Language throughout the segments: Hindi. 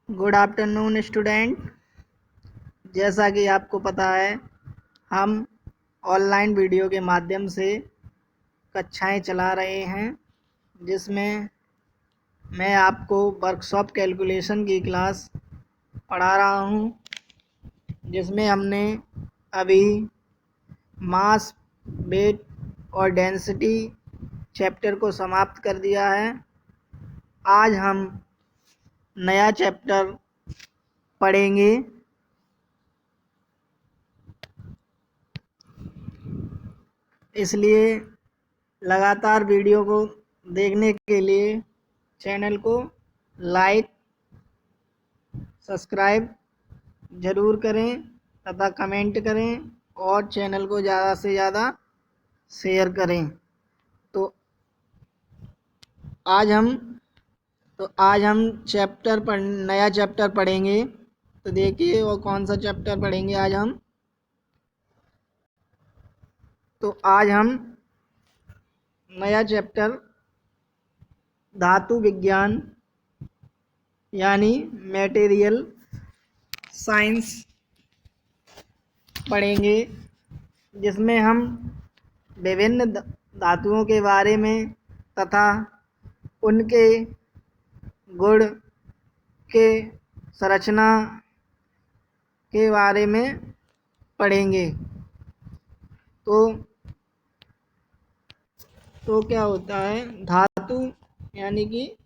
Good afternoon student. जैसा कि आपको पता है, हम ऑनलाइन वीडियो के माध्यम से कक्षाएं चला रहे हैं, जिसमें मैं आपको वर्कशॉप कैलकुलेशन की क्लास पढ़ा रहा हूं, जिसमें हमने अभी मास, वेट और डेंसिटी चैप्टर को समाप्त कर दिया है। आज हम नया चैप्टर पढ़ेंगे। इसलिए लगातार वीडियो को देखने के लिए चैनल को लाइक, सब्सक्राइब ज़रूर करें तथा कमेंट करें और चैनल को ज़्यादा से ज़्यादा शेयर करें। तो आज हम नया चैप्टर पढ़ेंगे। तो देखिए वो कौन सा चैप्टर पढ़ेंगे आज हम। तो आज हम नया चैप्टर धातु विज्ञान यानी मटेरियल साइंस पढ़ेंगे, जिसमें हम विभिन्न धातुओं के बारे में तथा उनके गुण के संरचना के बारे में पढ़ेंगे। तो क्या होता है धातु, यानी कि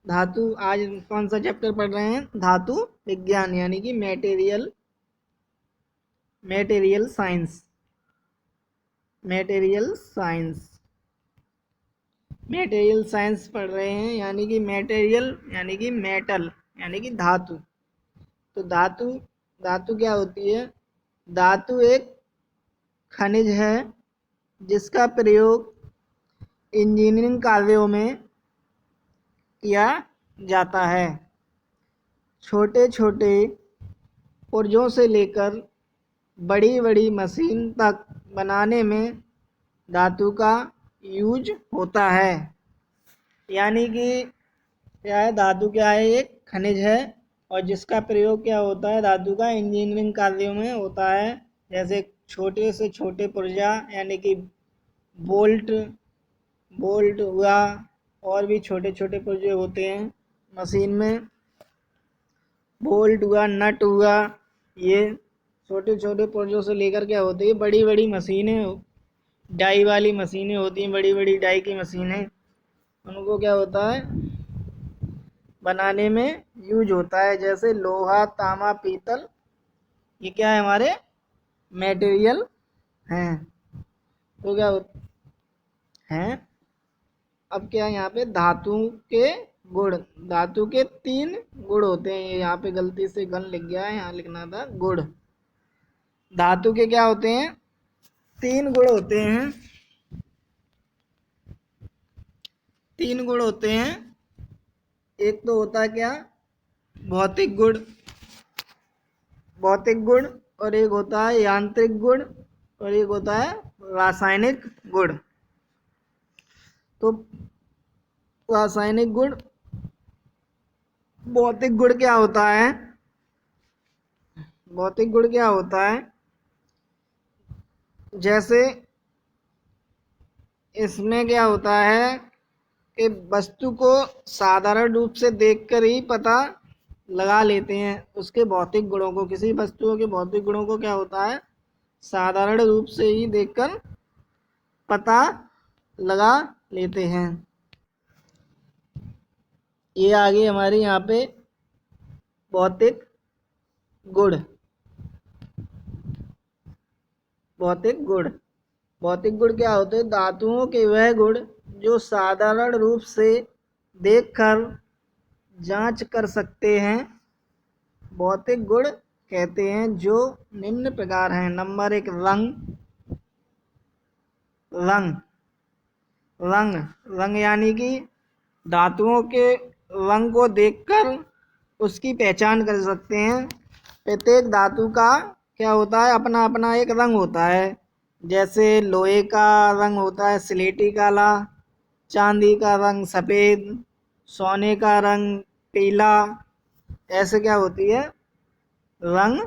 धातु। आज कौन सा चैप्टर पढ़ रहे हैं? धातु विज्ञान यानी कि मटेरियल साइंस। मटेरियल साइंस पढ़ रहे हैं, यानी कि मटेरियल यानी कि मेटल यानी कि धातु। तो धातु क्या होती है? धातु एक खनिज है जिसका प्रयोग इंजीनियरिंग कार्यों में किया जाता है। छोटे छोटे पुर्जों से लेकर बड़ी बड़ी मशीन तक बनाने में धातु का यूज होता है। यानी कि क्या है, धातु क्या है? एक खनिज है और जिसका प्रयोग क्या होता है? धातु का इंजीनियरिंग कार्यों में होता है। जैसे छोटे से छोटे पुर्जा यानी कि बोल्ट हुआ, और भी छोटे छोटे पुर्जे होते हैं मशीन में। बोल्ट हुआ, नट हुआ, ये छोटे छोटे पुर्जों से लेकर क्या होती है, बड़ी बड़ी मशीनें, डाई वाली मशीनें होती हैं, बड़ी बड़ी डाई की मशीनें, उनको क्या होता है बनाने में यूज होता है। जैसे लोहा, तांबा, पीतल, ये क्या है? हमारे मटेरियल हैं। तो क्या हैं? अब क्या है यहाँ पे धातु के गुण। धातु के 3 गुण होते हैं। ये यहाँ पे गलती से गन लिख गया है, यहाँ लिखना था गुण। धातु के क्या होते हैं? 3 गुण होते हैं। 3 गुण होते हैं। एक तो होता है क्या? भौतिक गुण, और एक होता है यांत्रिक गुण, और एक होता है रासायनिक गुण। तो रासायनिक गुण, भौतिक गुण क्या होता है? भौतिक गुण क्या होता है? जैसे इसमें क्या होता है कि वस्तु को साधारण रूप से देखकर ही पता लगा लेते हैं उसके भौतिक गुणों को। किसी वस्तुओं के भौतिक गुणों को क्या होता है? साधारण रूप से ही देखकर पता लगा लेते हैं। ये आगे हमारे यहाँ पे भौतिक गुण। भौतिक गुण क्या होते हैं? धातुओं के वह गुण जो साधारण रूप से देखकर जांच कर सकते हैं, भौतिक गुण कहते हैं, जो निम्न प्रकार हैं। नंबर 1, रंग यानी कि धातुओं के रंग को देखकर उसकी पहचान कर सकते हैं। प्रत्येक धातु का क्या होता है? अपना अपना एक रंग होता है। जैसे लोहे का रंग होता है स्लेटी काला, चांदी का रंग सफ़ेद, सोने का रंग पीला, ऐसे क्या होती है, रंग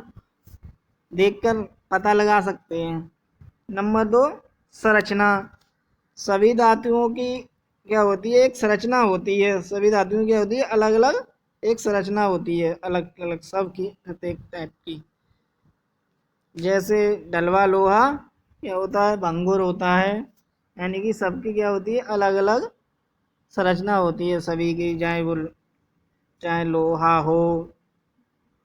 देखकर पता लगा सकते हैं। नंबर 2, संरचना। सभी धातुओं की क्या होती है, एक संरचना होती है। सभी धातुओं की क्या होती है, अलग अलग एक संरचना होती है, अलग अलग सब की प्रत्येक टाइप की। जैसे डलवा लोहा क्या होता है, भंगुर होता है, यानी कि सबकी क्या होती है, अलग अलग संरचना होती है सभी की, चाहे लोहा हो,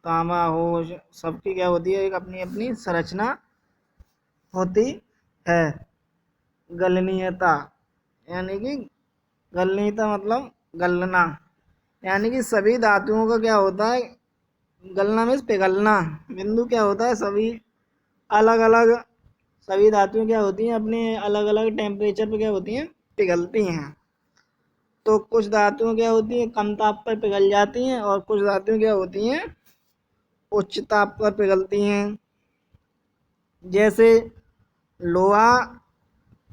तांबा हो, सबकी क्या होती है, एक अपनी अपनी संरचना होती है। गलनीयता, यानी कि गलनीयता मतलब गलना, यानी कि सभी धातुओं का क्या होता है, गलना में पिघलना बिंदु क्या होता है, सभी अलग अलग, सभी धातुएं क्या होती हैं, अपने अलग अलग टेम्परेचर पे क्या होती हैं, पिघलती हैं। तो कुछ धातुएं क्या होती हैं, कम ताप पर पिघल जाती हैं, और कुछ धातुएं क्या होती हैं, उच्च ताप पर पिघलती हैं। जैसे लोहा,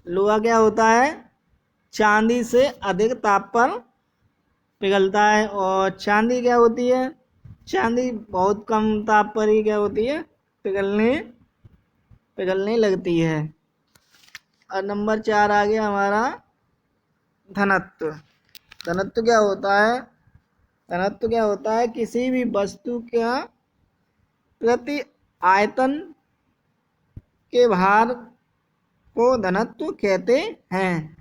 लोहा क्या होता है, चांदी से अधिक ताप पर पिघलता है, और चांदी क्या होती है, चांदी बहुत कम ताप पर ही क्या होती है, पिघलने पिघलने लगती है। और नंबर 4 आ गया हमारा घनत्व। घनत्व क्या होता है, घनत्व क्या होता है, किसी भी वस्तु का प्रति आयतन के भार को घनत्व कहते हैं।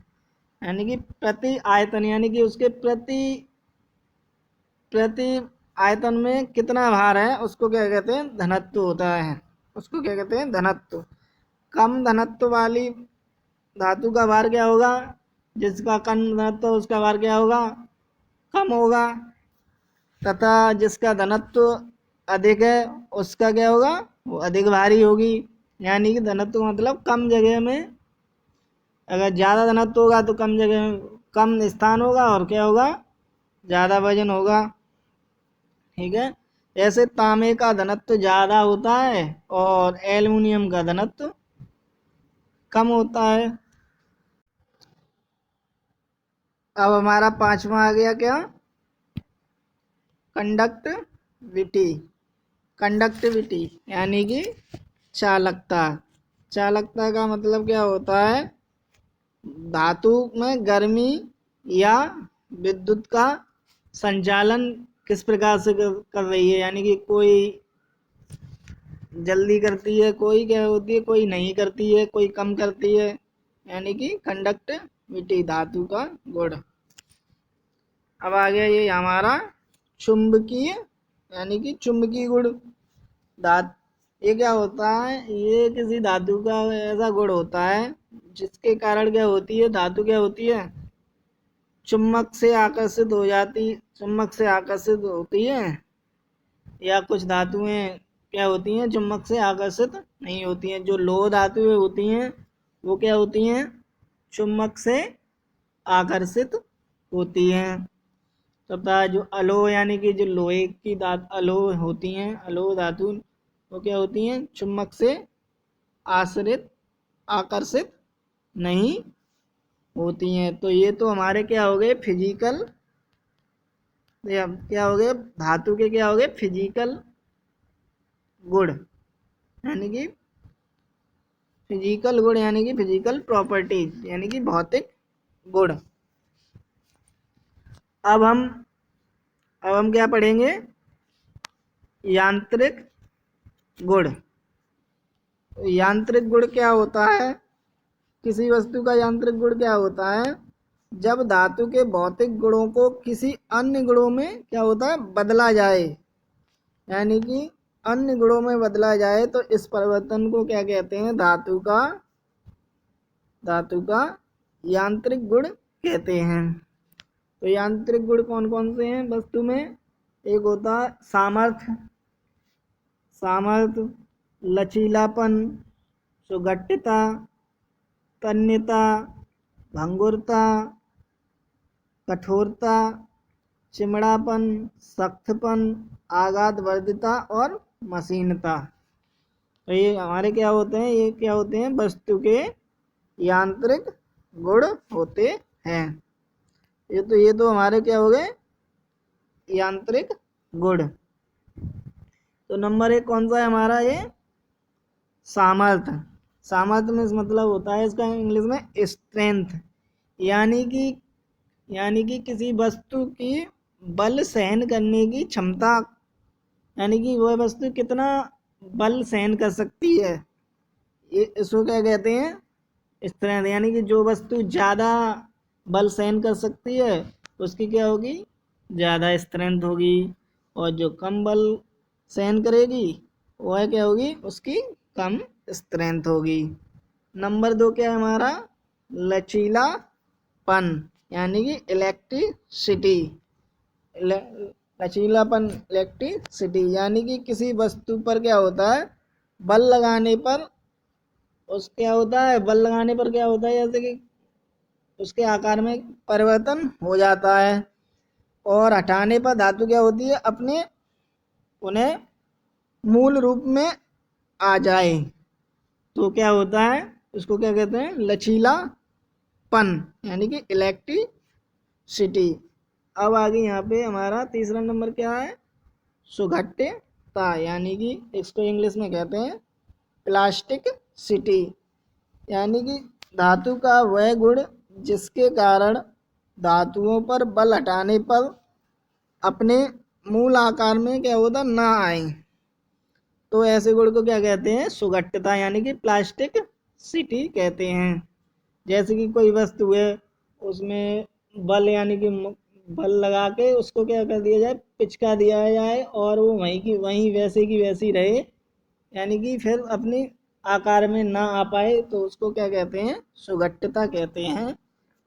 यानी कि प्रति आयतन, यानी कि उसके प्रति प्रति आयतन में कितना भार है, उसको क्या कहते हैं, घनत्व होता है, उसको क्या कहते हैं, घनत्व। कम घनत्व वाली धातु का भार क्या होगा, जिसका कम घनत्व उसका भार क्या होगा, कम होगा, तथा जिसका घनत्व अधिक है उसका क्या होगा, वो अधिक भारी होगी। यानी कि घनत्व मतलब कम जगह में, अगर ज़्यादा घनत्व होगा तो कम जगह में कम स्थान होगा, और क्या होगा, ज़्यादा वजन होगा। ठीक है। ऐसे तांबे का घनत्व ज़्यादा होता है और एल्युमिनियम का घनत्व कम होता है। अब हमारा 5वां आ गया क्या, कंडक्टिविटी। कंडक्टिविटी यानी कि चालकता। चालकता का मतलब क्या होता है, धातु में गर्मी या विद्युत का संचालन किस प्रकार से कर रही है, यानी कि कोई जल्दी करती है, कोई क्या होती है, कोई नहीं करती है, कोई कम करती है, यानी कि कंडक्टिविटी धातु का गुण। अब आ गया ये हमारा चुंबकीय, यानी कि चुंबकीय गुण। धातु, ये क्या होता है, ये किसी धातु का ऐसा गुण होता है जिसके कारण क्या होती है, धातु क्या होती है, चुम्बक से आकर्षित हो जाती, चुम्बक से आकर्षित होती है, या कुछ धातुएं क्या होती हैं, चुम्बक से आकर्षित नहीं होती हैं। जो लोह धातुएं होती हैं वो क्या होती हैं, चुम्बक से आकर्षित होती हैं। तथा जो अलोह, यानी कि जो लोहे की धातु अलोह होती हैं, अलोह धातु, वो क्या होती हैं, चुम्बक से आश्रित आकर्षित नहीं होती हैं। तो ये तो हमारे क्या हो गए, फिजिकल, क्या हो गए, धातु के क्या हो गए, फिजिकल गुण, यानी कि फिजिकल गुण, यानी कि फिजिकल प्रॉपर्टीज, यानी कि भौतिक गुण। अब हम क्या पढ़ेंगे, यांत्रिक गुण। यांत्रिक गुण क्या होता है, किसी वस्तु का यांत्रिक गुण क्या होता है, जब धातु के भौतिक गुणों को किसी अन्य गुणों में क्या होता है, बदला जाए, यानी कि अन्य गुणों में बदला जाए, तो इस परिवर्तन को क्या कहते हैं, धातु का यांत्रिक गुण कहते हैं। तो यांत्रिक गुण कौन कौन से हैं वस्तु में, एक होता है सामर्थ्य, लचीलापन, सुगठिता, तन्यता, भंगुरता, कठोरता, चिमड़ापन, सख्तपन, आघात वर्धिता और मशीनता। तो ये हमारे क्या होते हैं, ये क्या होते हैं, वस्तु के यांत्रिक गुण होते हैं। ये तो हमारे क्या हो गए, यांत्रिक गुण। तो नंबर 1 कौन सा है हमारा? ये सामर्थ्य। सामर्थ्य में मतलब होता है इसका इंग्लिश में स्ट्रेंथ, यानी कि किसी वस्तु की बल सहन करने की क्षमता, यानी कि वह वस्तु कितना बल सहन कर सकती है, ये इसको क्या कहते हैं? स्ट्रेंथ। यानी कि जो वस्तु ज़्यादा बल सहन कर सकती है उसकी क्या होगी? ज़्यादा स्ट्रेंथ होगी, और जो कम बल सहन करेगी वह क्या होगी? उसकी कम स्ट्रेंथ होगी। नंबर 2 क्या है हमारा? लचीलापन, यानी कि इलेक्ट्रिसिटी। लचीलापन, इलेक्ट्रिसिटी, यानी कि किसी वस्तु पर क्या होता है? बल लगाने पर क्या होता है? बल लगाने पर क्या होता है? जैसे कि उसके आकार में परिवर्तन हो जाता है, और हटाने पर धातु क्या होती है? अपने उन्हें मूल रूप में आ जाए तो क्या होता है? उसको क्या कहते हैं? लचीलापन, यानी कि इलेक्ट्रिसिटी। अब आगे यहाँ पे हमारा तीसरा नंबर क्या है? सुघट्यता, यानी कि इसको इंग्लिश में कहते हैं प्लास्टिक सिटी, यानी कि धातु का वह गुण जिसके कारण धातुओं पर बल हटाने पर अपने मूल आकार में क्या होता? ना आए, तो ऐसे गुण को क्या कहते हैं? सुघट्यता, यानी कि प्लास्टिक सिटी कहते हैं। जैसे कि कोई वस्तु है, उसमें बल यानी कि बल लगा के उसको क्या कर दिया जाए? पिचका दिया जाए, और वो वहीं की वहीं वैसे की वैसी रहे, यानी कि फिर अपनी आकार में ना आ पाए, तो उसको क्या कहते हैं? सुघट्यता कहते हैं,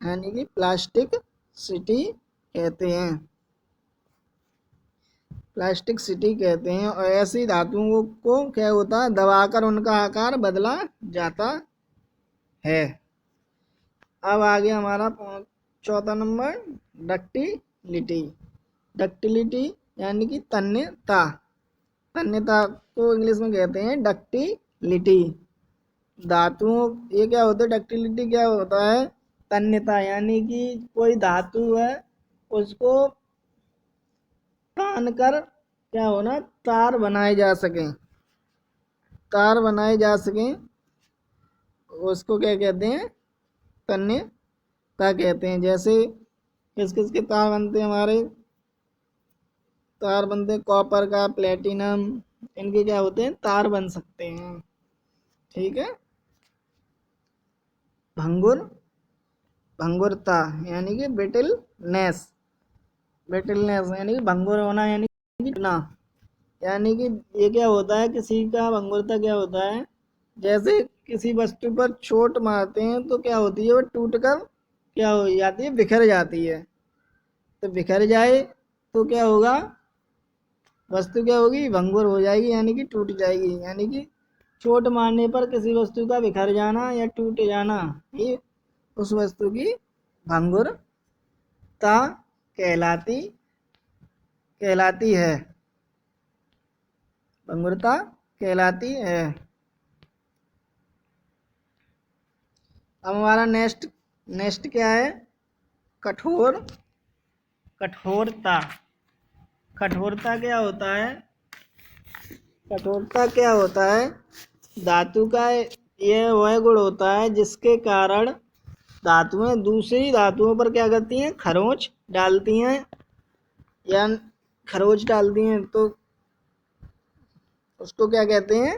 यानी कि प्लास्टिक सिटी कहते हैं। प्लास्टिक सिटी कहते हैं। और ऐसी धातुओं को क्या होता है? दबाकर उनका आकार बदला जाता है। अब आगे हमारा चौथा नंबर डक्टिलिटी। डक्टिलिटी यानी कि तन्यता। तन्यता को इंग्लिश में कहते हैं डक्टिलिटी। धातुओं, ये क्या होता है? डक्टिलिटी क्या होता है? तन्यता, यानी कि कोई धातु है उसको तान कर क्या होना? तार बनाए जा सके, तार बनाए जा सके, उसको क्या कहते हैं? तन्यता कहते हैं। जैसे किस किस के तार बनते हैं? हमारे तार बनते हैं कॉपर का, प्लेटिनम, इनके क्या होते हैं? तार बन सकते हैं। ठीक है। भंगुर, भंगुरता यानी कि ब्रिटलनेस। ब्रिटलनेस यानी कि भंगुर होना, यानी कि टूटना। यानी कि ये क्या होता है? किसी का भंगुरता क्या होता है? जैसे किसी वस्तु पर चोट मारते हैं तो क्या होती है? वो टूट कर क्या हो जाती है? बिखर जाती है। तो बिखर जाए तो क्या होगा? वस्तु क्या होगी? भंगुर हो जाएगी, यानी कि टूट जाएगी। यानी कि चोट मारने पर किसी वस्तु का बिखर जाना या टूट जाना, ये उस वस्तु की भंगुरता कहलाती कहलाती है। भंगुरता कहलाती है। अब हमारा नेक्स्ट नेक्स्ट क्या है? कठोर, कठोरता। कठोरता क्या होता है? कठोरता क्या होता है? धातु का यह वह गुण होता है जिसके कारण धातुएं दूसरी धातुओं पर क्या करती हैं? खरोंच डालती हैं, या खरोंच डालती हैं, तो उसको क्या कहते हैं?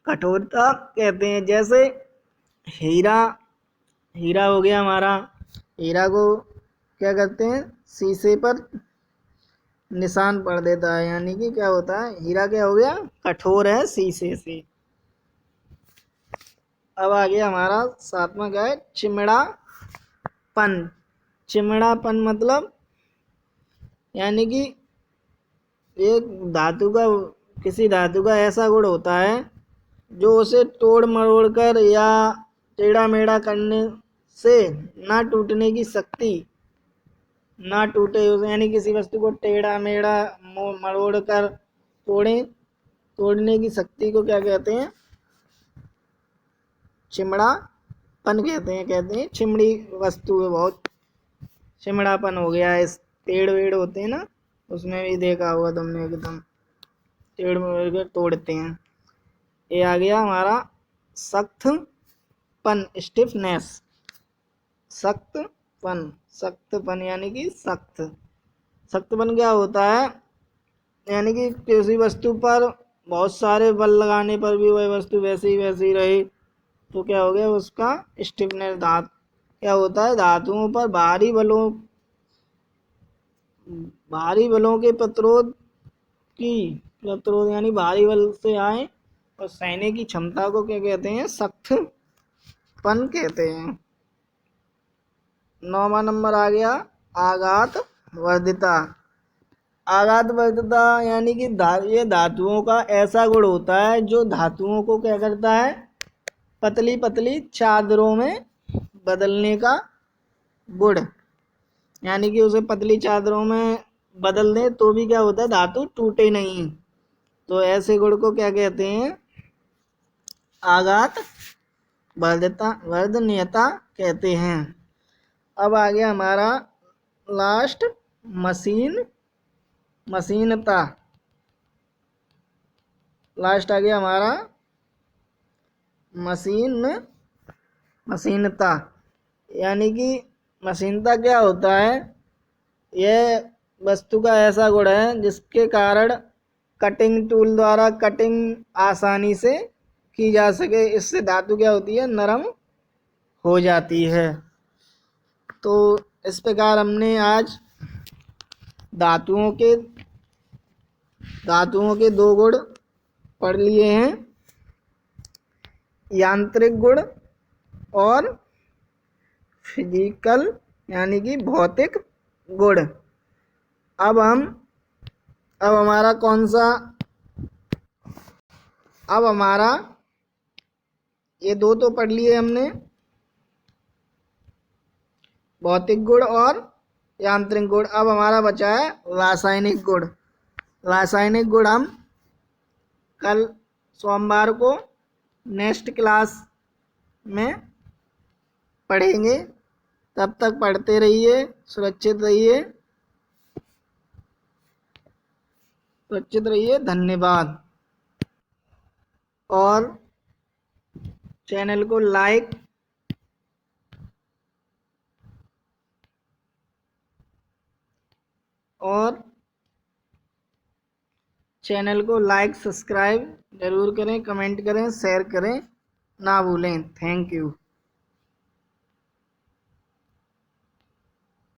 कठोरता कहते हैं। जैसे हीरा, हीरा हो गया हमारा, हीरा को क्या करते हैं? शीशे पर निशान पड़ देता है, यानी कि क्या होता है? हीरा क्या हो गया? कठोर है शीशे से। अब आ गया हमारा सातवां क्या है? चिमड़ापन। चिमड़ापन मतलब यानी कि एक धातु का, किसी धातु का ऐसा गुण होता है जो उसे तोड़ मरोड़ कर या टेढ़ा मेढ़ा करने से ना टूटने की शक्ति, ना टूटे उसे, यानी किसी वस्तु को टेढ़ा मेढ़ा मरोड़ कर तोड़ने की शक्ति को क्या कहते हैं? चिमड़ापन कहते हैं। चिमड़ी वस्तु है बहुत, चिमड़ापन हो गया है पेड़ वेड़ होते हैं ना, उसमें भी देखा होगा तुमने, एकदम पेड़ वेड़ के तोड़ते हैं। ये आ गया हमारा सख्तपन, स्टिफनेस। सख्तपन, सख्तपन यानी कि सख्त। सख्तपन क्या होता है, यानी कि किसी वस्तु पर बहुत सारे बल लगाने पर भी वह वस्तु वैसी वैसी रहे, तो क्या हो गया उसका स्टिफनेस। धातु क्या होता है, धातुओं पर भारी बलों के प्रतिरोध यानी भारी बल से आए और सहने की क्षमता को क्या कहते हैं, सख्तपन कहते हैं। 9वां नंबर आ गया आघात वर्धिता। आघात वर्धिता यानी कि ये धातुओं का ऐसा गुण होता है जो धातुओं को क्या करता है, पतली पतली चादरों में बदलने का गुण। यानी कि उसे पतली चादरों में बदल दें तो भी क्या होता है, धातु टूटे नहीं। तो ऐसे गुण को क्या कहते हैं, आघात वर्धनीयता कहते हैं। अब आ गया हमारा लास्ट मशीनता। लास्ट आ गया हमारा मशीनता। यानी कि मशीनता क्या होता है, यह वस्तु का ऐसा गुण है जिसके कारण कटिंग टूल द्वारा कटिंग आसानी से की जा सके। इससे धातु क्या होती है, नरम हो जाती है। तो इस प्रकार हमने आज धातुओं के 2 गुण पढ़ लिए हैं, यांत्रिक गुण और फिजिकल यानी कि भौतिक गुण। अब हमारा कौन सा, अब हमारा ये 2 तो पढ़ लिए हमने, भौतिक गुण और यांत्रिक गुण। अब हमारा बचा है रासायनिक गुण। रासायनिक गुण हम कल सोमवार को नेक्स्ट क्लास में पढ़ेंगे। तब तक पढ़ते रहिए, सुरक्षित रहिए। धन्यवाद। और चैनल को लाइक सब्सक्राइब जरूर करें, कमेंट करें, शेयर करें ना भूलें। Thank you.